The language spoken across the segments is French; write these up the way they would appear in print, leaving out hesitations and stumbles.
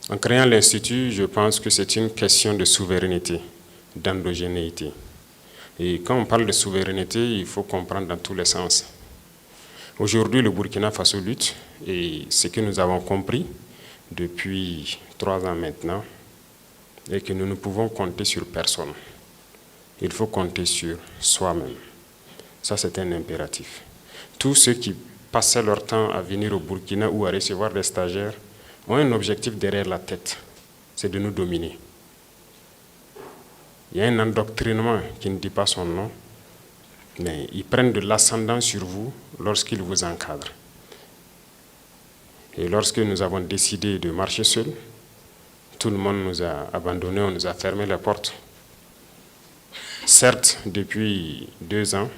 En créant l'Institut, je pense que c'est une question de souveraineté, d'endogénéité. Et quand on parle de souveraineté, il faut comprendre dans tous les sens. Aujourd'hui, le Burkina Faso lutte, et ce que nous avons compris depuis 3 ans maintenant, est que nous ne pouvons compter sur personne. Il faut compter sur soi-même. Ça, c'est un impératif. Tous ceux qui passaient leur temps à venir au Burkina ou à recevoir des stagiaires ont un objectif derrière la tête, c'est de nous dominer. Il y a un endoctrinement qui ne dit pas son nom, mais ils prennent de l'ascendant sur vous lorsqu'ils vous encadrent. Et lorsque nous avons décidé de marcher seuls, tout le monde nous a abandonnés, on nous a fermé les portes. Certes, depuis 2 ans,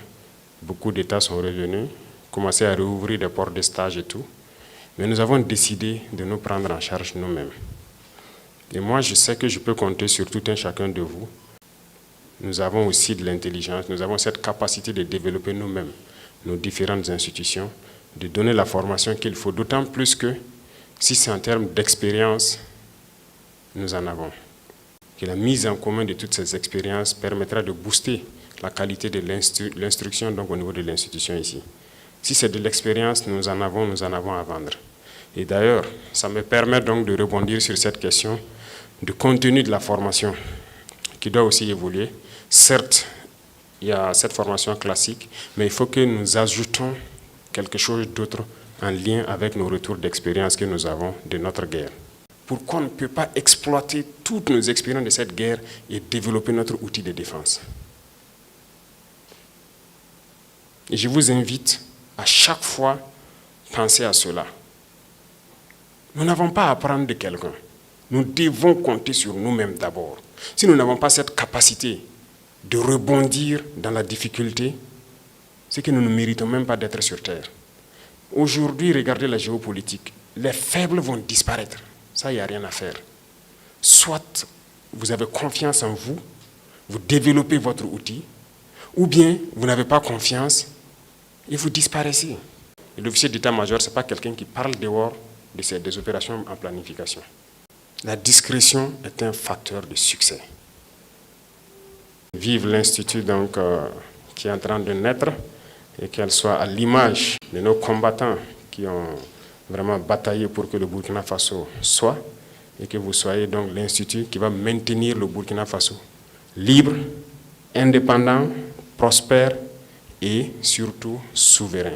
beaucoup d'États sont revenus, commencé à rouvrir des portes de stage et tout, mais nous avons décidé de nous prendre en charge nous-mêmes. Et moi, je sais que je peux compter sur tout un chacun de vous. Nous avons aussi de l'intelligence, nous avons cette capacité de développer nous-mêmes nos différentes institutions, de donner la formation qu'il faut, d'autant plus que si c'est en termes d'expérience, nous en avons. Que la mise en commun de toutes ces expériences permettra de booster la qualité de l'instruction donc au niveau de l'institution ici. Si c'est de l'expérience, nous en avons à vendre. Et d'ailleurs, ça me permet donc de rebondir sur cette question du contenu de la formation qui doit aussi évoluer. Certes, il y a cette formation classique, mais il faut que nous ajoutons quelque chose d'autre en lien avec nos retours d'expérience que nous avons de notre guerre. Pourquoi on ne peut pas exploiter toutes nos expériences de cette guerre et développer notre outil de défense? Et je vous invite à chaque fois penser à cela. Nous n'avons pas à apprendre de quelqu'un. Nous devons compter sur nous-mêmes d'abord. Si nous n'avons pas cette capacité de rebondir dans la difficulté, c'est que nous ne méritons même pas d'être sur Terre. Aujourd'hui, regardez la géopolitique. Les faibles vont disparaître. Ça, il n'y a rien à faire. Soit vous avez confiance en vous, vous développez votre outil, ou bien vous n'avez pas confiance et vous disparaissez. Et l'officier d'état-major, ce n'est pas quelqu'un qui parle dehors des opérations en planification. La discrétion est un facteur de succès. Vive l'Institut donc, qui est en train de naître et qu'elle soit à l'image de nos combattants qui ont vraiment bataillé pour que le Burkina Faso soit et que vous soyez donc l'Institut qui va maintenir le Burkina Faso libre, indépendant, prospère et surtout souverain.